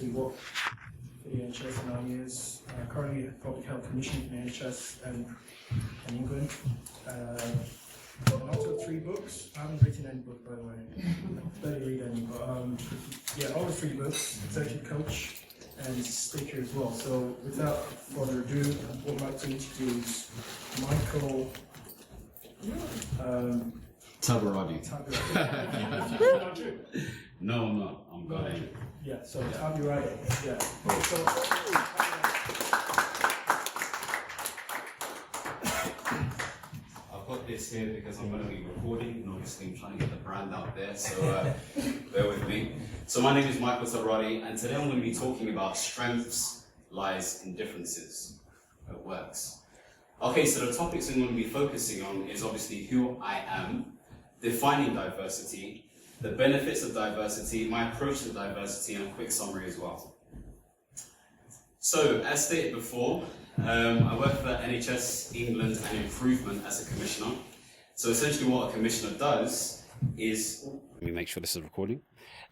obviously worked for the NHS for 9 years. Currently public health commissioner in the NHS and in England. And also 3 books. I haven't written any book, by the way. I barely read any, but yeah, all the 3 books, executive coach and speaker as well. So without further ado, what I'd like to introduce Michael Tabirade. Tabirade. No, I'm not. I'm Ghanaian. Yeah, so Tabirade. Yeah. So, I've got this here because I'm going to be recording, and obviously I'm trying to get the brand out there, so bear with me. So my name is Michael Tabirade, and today I'm going to be talking about strengths, lies, and differences. It works. Okay, so the topics I'm going to be focusing on is obviously who I am, defining diversity, the benefits of diversity, my approach to diversity, and a quick summary as well. So, as stated before, I work for the NHS England and Improvement as a commissioner. So essentially what a commissioner does is... Let me make sure this is recording.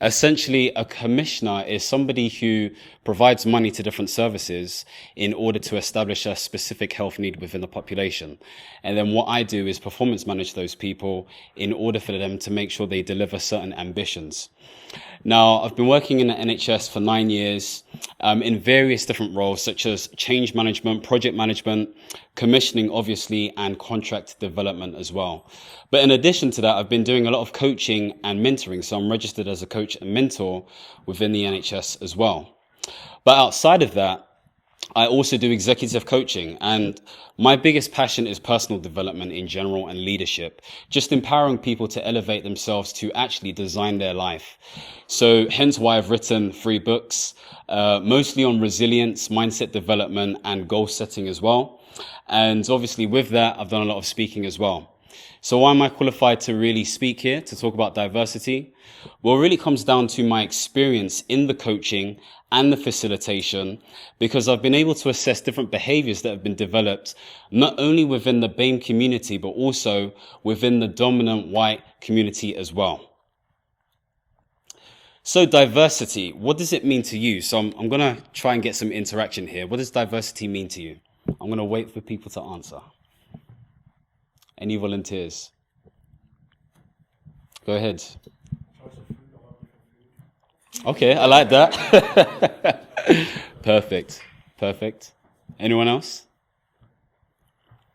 Essentially, a commissioner is somebody who provides money to different services in order to establish a specific health need within the population. And then what I do is performance manage those people in order for them to make sure they deliver certain ambitions. Now, I've been working in the NHS for 9 years in various different roles, such as change management, project management, commissioning, obviously, and contract development as well. But in addition to that, I've been doing a lot of coaching and mentoring. So I'm registered as a coach and mentor within the NHS as well. But outside of that, I also do executive coaching, and my biggest passion is personal development in general and leadership, just empowering people to elevate themselves to actually design their life. So hence why I've written 3 books, mostly on resilience, mindset development, and goal setting as well. And obviously with that, I've done a lot of speaking as well. So why am I qualified to really speak here, to talk about diversity? Well, it really comes down to my experience in the coaching and the facilitation, because I've been able to assess different behaviors that have been developed, not only within the BAME community, but also within the dominant white community as well. So diversity, what does it mean to you? So I'm going to try and get some interaction here. What does diversity mean to you? I'm going to wait for people to answer. Any volunteers? Go ahead. Okay, I like that. Perfect. Perfect. Anyone else?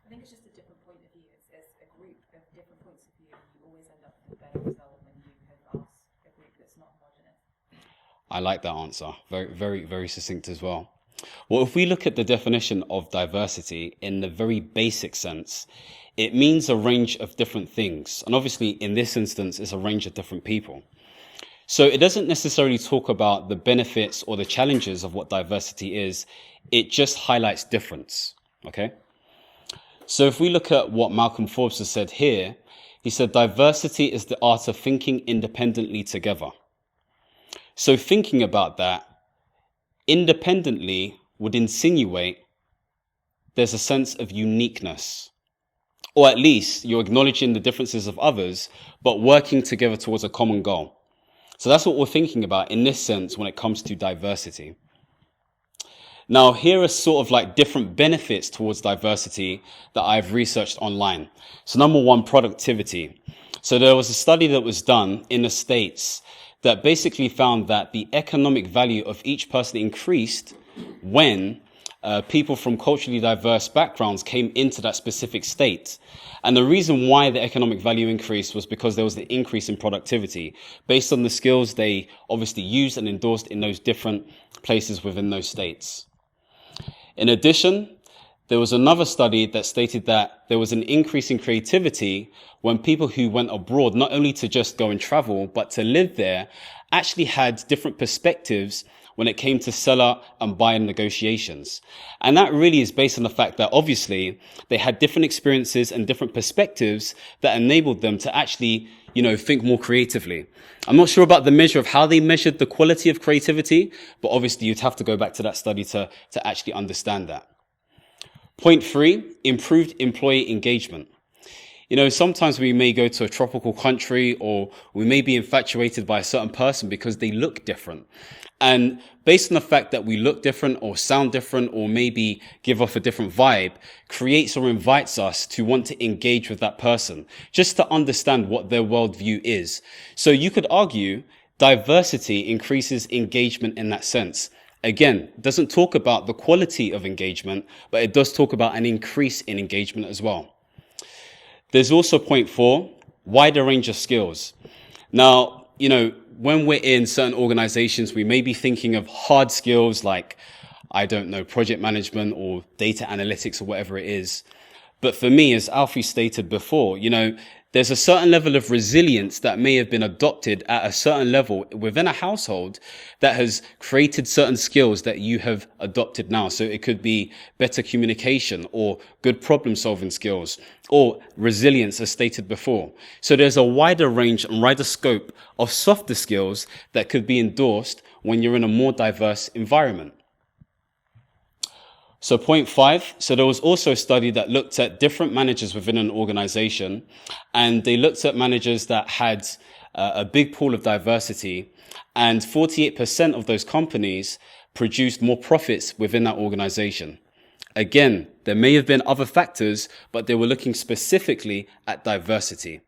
I think it's just a different point of view. It's a group of different points of view. You always end up with a better result when you have asked a group that's not homogenous. I like that answer. Very, very, very succinct as well. Well, if we look at the definition of diversity in the very basic sense, it means a range of different things. And obviously, in this instance, it's a range of different people. So it doesn't necessarily talk about the benefits or the challenges of what diversity is. It just highlights difference, okay? So if we look at what Malcolm Forbes has said here, he said, diversity is the art of thinking independently together. So thinking about that independently would insinuate there's a sense of uniqueness, or at least you're acknowledging the differences of others, but working together towards a common goal. So that's what we're thinking about in this sense when it comes to diversity. Now, here are sort of like different benefits towards diversity that I've researched online. So number 1, productivity. So there was a study that was done in the States that basically found that the economic value of each person increased when people from culturally diverse backgrounds came into that specific state. And the reason why the economic value increased was because there was an increase in productivity based on the skills they obviously used and endorsed in those different places within those states. In addition, there was another study that stated that there was an increase in creativity when people who went abroad, not only to just go and travel, but to live there, actually had different perspectives when it came to seller and buyer negotiations. And that really is based on the fact that obviously they had different experiences and different perspectives that enabled them to actually, think more creatively. I'm not sure about the measure of how they measured the quality of creativity, but obviously you'd have to go back to that study to actually understand that. Point 3, improved employee engagement. Sometimes we may go to a tropical country or we may be infatuated by a certain person because they look different. And based on the fact that we look different or sound different or maybe give off a different vibe, creates or invites us to want to engage with that person, just to understand what their worldview is. So you could argue diversity increases engagement in that sense. Again, it doesn't talk about the quality of engagement, but it does talk about an increase in engagement as well. There's also point 4, wider range of skills. Now, when we're in certain organizations, we may be thinking of hard skills like, I don't know, project management or data analytics or whatever it is. But for me, as Alfie stated before, there's a certain level of resilience that may have been adopted at a certain level within a household that has created certain skills that you have adopted now. So it could be better communication or good problem solving skills or resilience, as stated before. So there's a wider range and wider scope of softer skills that could be endorsed when you're in a more diverse environment. So point 5, so there was also a study that looked at different managers within an organization, and they looked at managers that had a big pool of diversity, and 48% of those companies produced more profits within that organization. Again, there may have been other factors, but they were looking specifically at diversity.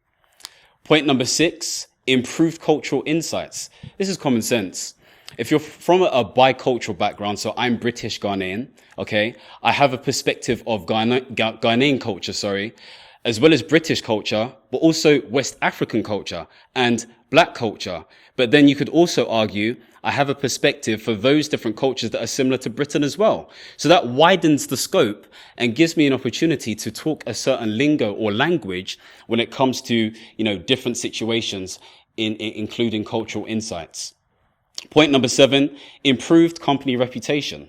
Point number 6, improved cultural insights. This is common sense. If you're from a bicultural background, so I'm British Ghanaian, okay, I have a perspective of Ghanaian culture, as well as British culture, but also West African culture and black culture. But then you could also argue I have a perspective for those different cultures that are similar to Britain as well. So that widens the scope and gives me an opportunity to talk a certain lingo or language when it comes to, different situations, including cultural insights. Point number 7, improved company reputation.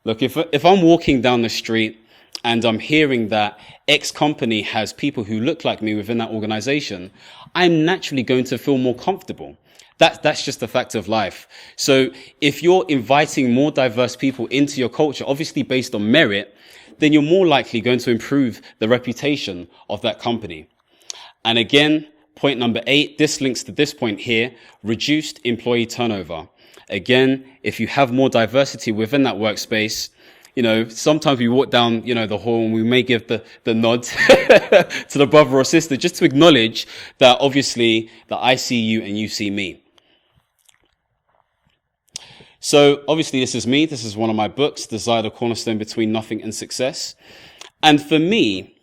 Look, if I'm walking down the street and I'm hearing that X company has people who look like me within that organization, I'm naturally going to feel more comfortable. That's just a fact of life. So if you're inviting more diverse people into your culture, obviously based on merit, then you're more likely going to improve the reputation of that company. And again, point number 8, this links to this point here, reduced employee turnover. Again, if you have more diversity within that workspace, sometimes we walk down, the hall and we may give the nod to the brother or sister just to acknowledge that obviously that I see you and you see me. So obviously this is me. This is one of my books, Desire the Cornerstone Between Nothing and Success. And for me,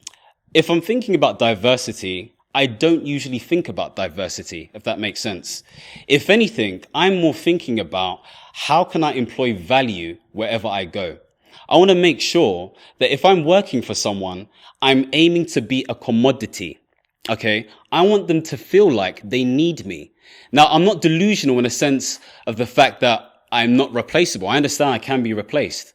if I'm thinking about diversity, I don't usually think about diversity, if that makes sense. If anything, I'm more thinking about how can I employ value wherever I go. I want to make sure that if I'm working for someone, I'm aiming to be a commodity. Okay. I want them to feel like they need me. Now, I'm not delusional in a sense of the fact that I'm not replaceable. I understand I can be replaced.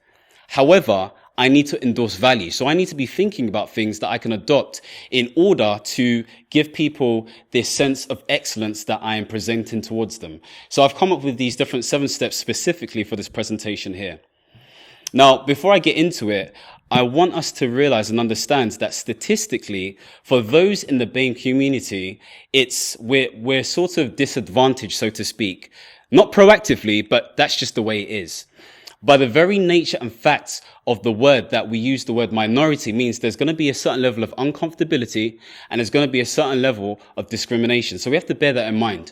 However, I need to endorse value. So I need to be thinking about things that I can adopt in order to give people this sense of excellence that I am presenting towards them. So I've come up with these different 7 steps specifically for this presentation here. Now, before I get into it, I want us to realize and understand that statistically, for those in the BAME community, we're sort of disadvantaged, so to speak. Not proactively, but that's just the way it is. By the very nature and facts of the word that we use, the word minority means there's going to be a certain level of uncomfortability and there's going to be a certain level of discrimination. So we have to bear that in mind.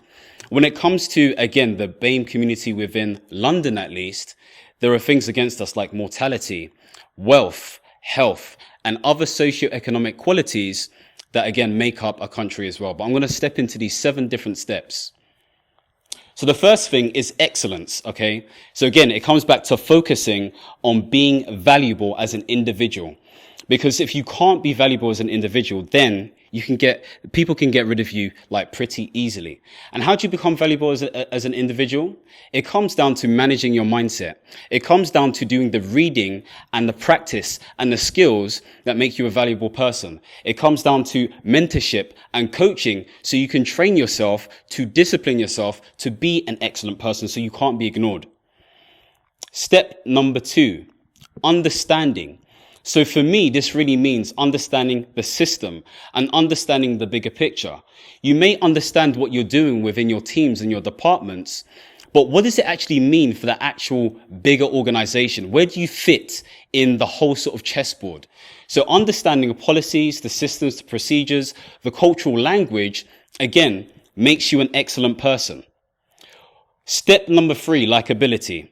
When it comes to, again, the BAME community within London, at least, there are things against us like mortality, wealth, health, and other socioeconomic qualities that, again, make up a country as well. But I'm going to step into these 7 different steps. So the first thing is excellence, okay? So again, it comes back to focusing on being valuable as an individual. Because if you can't be valuable as an individual, then people can get rid of you like pretty easily. And how do you become valuable as an individual? It comes down to managing your mindset. It comes down to doing the reading and the practice and the skills that make you a valuable person. It comes down to mentorship and coaching so you can train yourself to discipline yourself to be an excellent person so you can't be ignored. Step number 2, understanding. So for me, this really means understanding the system and understanding the bigger picture. You may understand what you're doing within your teams and your departments, but what does it actually mean for the actual bigger organization? Where do you fit in the whole sort of chessboard? So understanding the policies, the systems, the procedures, the cultural language, again, makes you an excellent person. Step number 3, likability.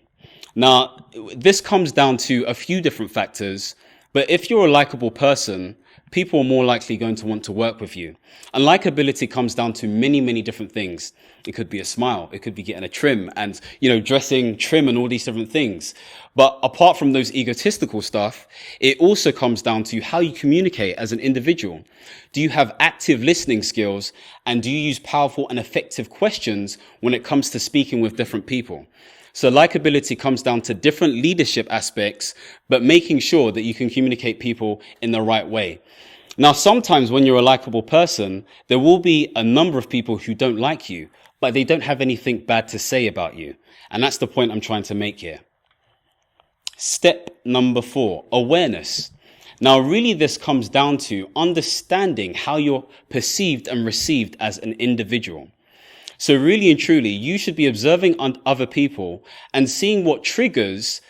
Now, this comes down to a few different factors, but if you're a likable person, people are more likely going to want to work with you. And likability comes down to many, many different things. It could be a smile. It could be getting a trim and, dressing trim and all these different things. But apart from those egotistical stuff, it also comes down to how you communicate as an individual. Do you have active listening skills? And do you use powerful and effective questions when it comes to speaking with different people? So likability comes down to different leadership aspects, but making sure that you can communicate people in the right way. Now, sometimes when you're a likable person, there will be a number of people who don't like you, but they don't have anything bad to say about you. And that's the point I'm trying to make here. Step number 4, awareness. Now, really, this comes down to understanding how you're perceived and received as an individual. So really and truly, you should be observing other people and seeing what triggers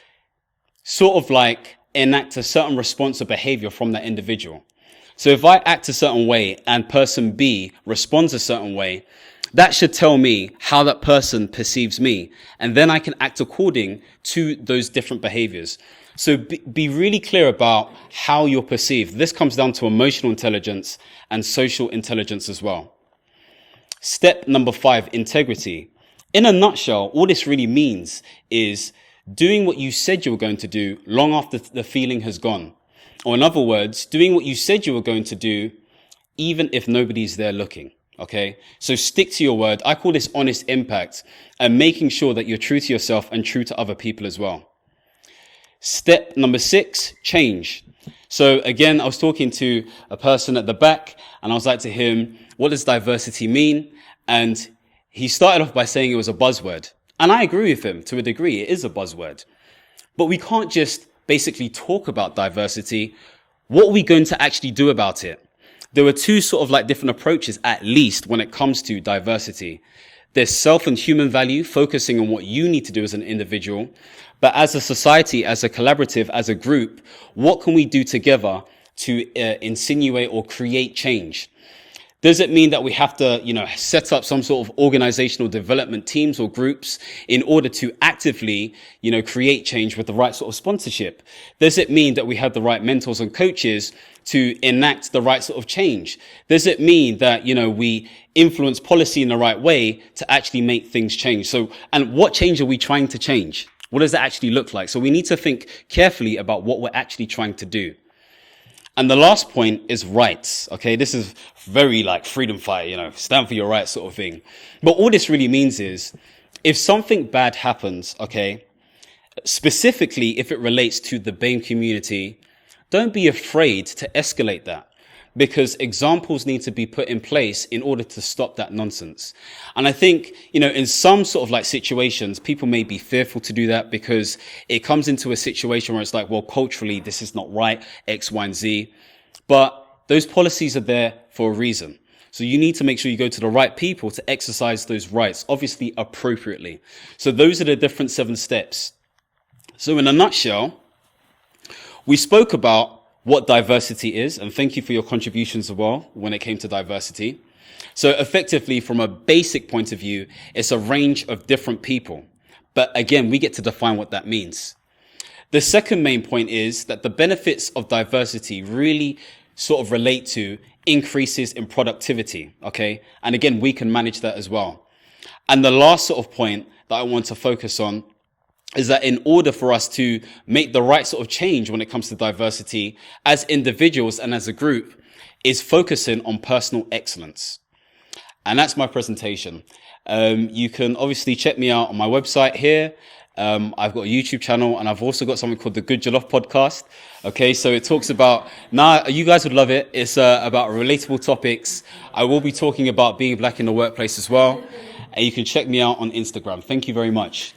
sort of like enact a certain response or behavior from that individual. So if I act a certain way and person B responds a certain way, that should tell me how that person perceives me. And then I can act according to those different behaviors. So be really clear about how you're perceived. This comes down to emotional intelligence and social intelligence as well. Step number 5, integrity. In a nutshell, all this really means is doing what you said you were going to do long after the feeling has gone. Or in other words, doing what you said you were going to do, even if nobody's there looking. Okay. So stick to your word. I call this honest impact, and making sure that you're true to yourself and true to other people as well. Step number 6, change. So again, I was talking to a person at the back and I was like to him, what does diversity mean? And he started off by saying it was a buzzword. And I agree with him to a degree. It is a buzzword. But we can't just basically talk about diversity. What are we going to actually do about it? There were 2 sort of like different approaches, at least when it comes to diversity. There's self and human value, focusing on what you need to do as an individual. But as a society, as a collaborative, as a group, what can we do together to insinuate or create change? Does it mean that we have to, set up some sort of organizational development teams or groups in order to actively, create change with the right sort of sponsorship? Does it mean that we have the right mentors and coaches to enact the right sort of change? Does it mean that, we influence policy in the right way to actually make things change? So, and what change are we trying to change? What does that actually look like? So we need to think carefully about what we're actually trying to do. And the last point is rights. Okay, this is very like freedom fighter, stand for your rights sort of thing. But all this really means is if something bad happens, okay, specifically if it relates to the BAME community, don't be afraid to escalate that, because examples need to be put in place in order to stop that nonsense. And I think, in some sort of like situations, people may be fearful to do that because it comes into a situation where it's like, well, culturally, this is not right, X, Y, and Z. But those policies are there for a reason. So you need to make sure you go to the right people to exercise those rights, obviously appropriately. So those are the different 7 steps. So in a nutshell, we spoke about what diversity is, and thank you for your contributions as well when it came to diversity. So effectively, from a basic point of view, it's a range of different people. But again, we get to define what that means. The second main point is that the benefits of diversity really sort of relate to increases in productivity, okay? And again, we can manage that as well. And the last sort of point that I want to focus on is that in order for us to make the right sort of change when it comes to diversity as individuals and as a group is focusing on personal excellence. And that's my presentation. You can obviously check me out on my website here. I've got a YouTube channel, and I've also got something called the Good Jollof podcast. Okay, so it talks about, you guys would love it. It's about relatable topics. I will be talking about being black in the workplace as well. And you can check me out on Instagram. Thank you very much.